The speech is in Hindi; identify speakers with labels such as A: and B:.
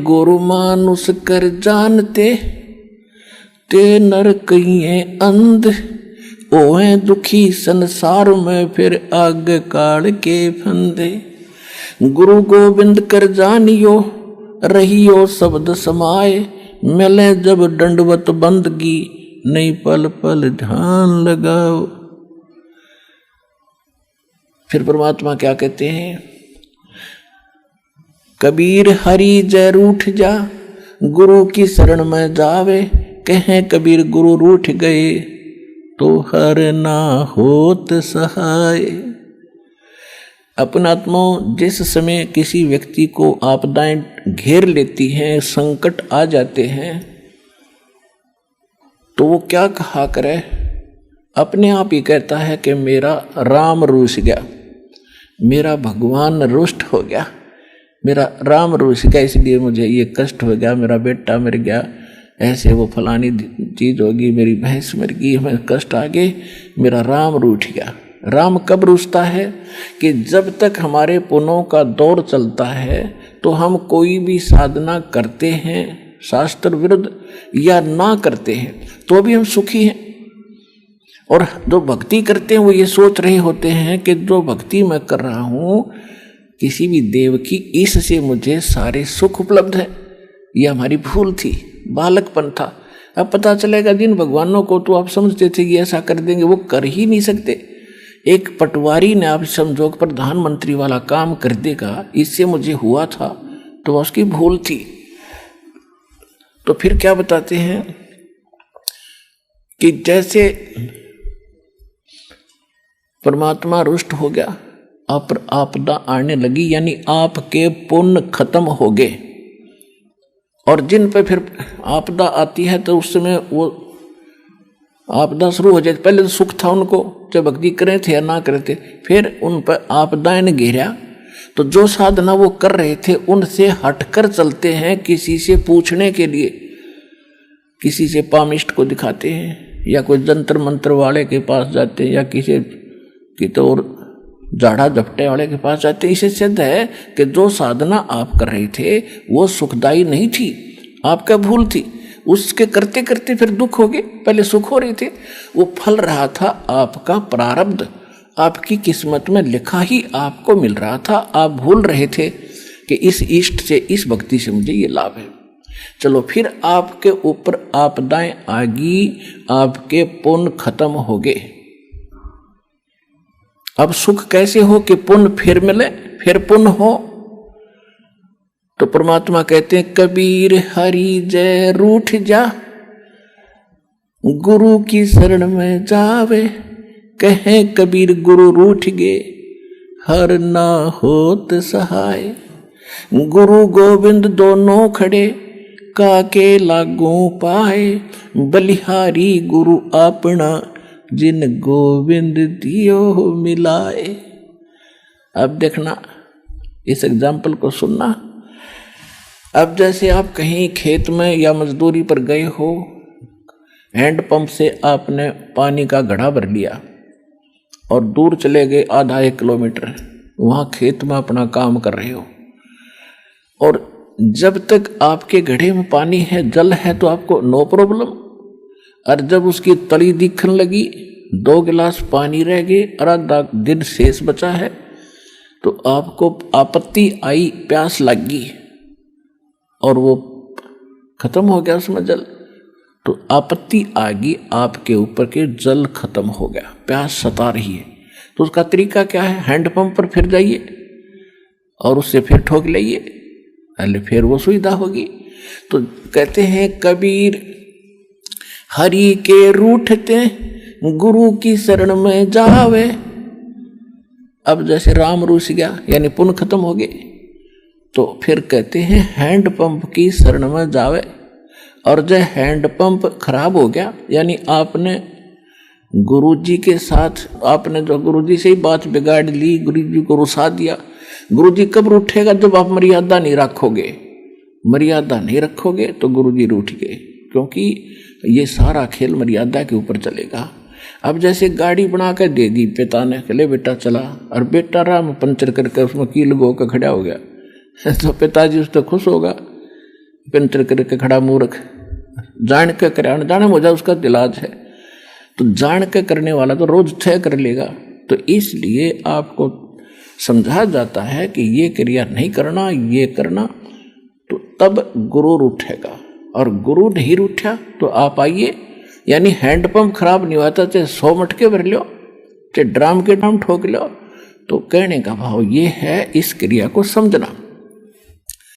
A: गुरु मानुष कर जानते ते नर कहिए अंध, ओए दुखी संसार में फिर आगे काल के फंदे। गुरु गोविंद कर जानियो रहियो शब्द समाए, मिले जब दंडवत बंदगी नहीं पल पल ध्यान लगाओ। फिर परमात्मा क्या कहते हैं, कबीर हरि जय रूठ जा, गुरु की शरण में जावे, कहें कबीर गुरु रूठ गए तो हर ना होत सहाय। अपनात्माओं, जिस समय किसी व्यक्ति को आपदाएं घेर लेती हैं, संकट आ जाते हैं, तो वो क्या कहा करे, अपने आप ही कहता है कि मेरा राम रूठ गया, मेरा भगवान रुष्ट हो गया, मेरा राम रूठ गया, इसलिए मुझे ये कष्ट हो गया, मेरा बेटा मर गया, ऐसे वो फलानी चीज होगी, मेरी भैंस मर गई, हमें कष्ट आ गए, मेरा राम रूठ गया। राम कब रूठता है कि जब तक हमारे पुण्यों का दौर चलता है तो हम कोई भी साधना करते हैं शास्त्र विरुद्ध या ना करते हैं तो भी हम सुखी हैं, और जो भक्ति करते हैं वो ये सोच रहे होते हैं कि जो भक्ति मैं कर रहा हूँ किसी भी देव की, इससे मुझे सारे सुख उपलब्ध है। ये हमारी भूल थी, बालकपन था। अब पता चलेगा जिन भगवानों को तो आप समझते थे कि ऐसा कर देंगे, वो कर ही नहीं सकते। एक पटवारी ने आप समझो प्रधानमंत्री वाला काम कर देगा, इससे मुझे हुआ था, तो उसकी भूल थी। तो फिर क्या बताते हैं कि जैसे परमात्मा रुष्ट हो गया, आपदा आने लगी, यानी आपके पुण्य खत्म हो गए, और जिन पे फिर आपदा आती है तो उस समय वो आपदा शुरू हो जाए। पहले तो सुख था उनको, जब भक्ति करे थे या ना करे थे, फिर उन पर आपदाएं ने घेरा, तो जो साधना वो कर रहे थे उनसे हटकर चलते हैं, किसी से पूछने के लिए, किसी से पामिष्ट को दिखाते हैं, या कोई जंतर मंत्र वाले के पास जाते हैं, या किसी की तो और झाड़ा झपटे वाले के पास जाते। इसे सिद्ध है कि जो साधना आप कर रहे थे वो सुखदायी नहीं थी, आपका भूल थी, उसके करते करते फिर दुख हो गए। पहले सुख हो रहे थे, वो फल रहा था आपका प्रारब्ध, आपकी किस्मत में लिखा ही आपको मिल रहा था। आप भूल रहे थे कि इस इष्ट से, इस भक्ति से मुझे ये लाभ है। चलो फिर आपके ऊपर आपदाएं आ गई, आपके पुण्य खत्म हो गए। अब सुख कैसे हो कि पुण्य फिर मिले, फिर पुण्य हो। तो परमात्मा कहते हैं कबीर हरि जय रूठ जा, गुरु की शरण में जावे, कहें कबीर गुरु रूठ गए हर ना होत सहाय। गुरु गोविंद दोनों खड़े काके लागू पाए, बलिहारी गुरु अपना जिन गोविंद दियो मिलाए। अब देखना, इस एग्जाम्पल को सुनना। अब जैसे आप कहीं खेत में या मजदूरी पर गए हो, हैंडपंप से आपने पानी का घड़ा भर लिया और दूर चले गए आधा 1 किलोमीटर, वहाँ खेत में अपना काम कर रहे हो, और जब तक आपके घड़े में पानी है, जल है, तो आपको नो प्रॉब्लम। और जब उसकी तली दिखने लगी, 2 गिलास पानी रह गए और आधा दिन शेष बचा है, तो आपको आपत्ति आई, प्यास लग गई और वो खत्म हो गया उसमें जल, तो आपत्ति आ गई आपके ऊपर के, जल खत्म हो गया, प्यास सता रही है। तो उसका तरीका क्या है, हैंडपंप पर फिर जाइए और उससे फिर ठोक लाइए, पहले फिर वो सुविधा होगी। तो कहते हैं कबीर हरि के रूठते गुरु की शरण में जावे। अब जैसे राम रूठ गया, यानी पुण्य खत्म हो गए, तो फिर कहते हैं हैंडपंप की शरण में जावे। और जब हैंडपंप खराब हो गया, यानी आपने गुरुजी के साथ, आपने जो गुरुजी से ही बात बिगाड़ ली, गुरुजी को रुसा दिया। गुरुजी कब रूठेगा, जब आप मर्यादा नहीं रखोगे। मर्यादा नहीं रखोगे तो गुरुजी रूठ गए, क्योंकि ये सारा खेल मर्यादा के ऊपर चलेगा। अब जैसे गाड़ी बना कर दे दी पिता ने, ले बेटा चला, और बेटा राम पंचर करके उसमें कील गो का खड़ा हो गया, तो पिताजी उस पर खुश होगा पिंतर करके खड़ा मूर्ख, जान के करे अनजाने हो जाए उसका इलाज है। तो जान के करने वाला तो रोज तय कर लेगा। तो इसलिए आपको समझा जाता है कि ये क्रिया नहीं करना, ये करना, तो तब गुरु रूठेगा। और गुरु नहीं रूठा तो आप आइए, यानी हैंडपंप खराब नहीं होता, चाहे 100 मटके भर लो, चाहे ड्राम के ड्राम ठोक लो। तो कहने का भाव ये है, इस क्रिया को समझना।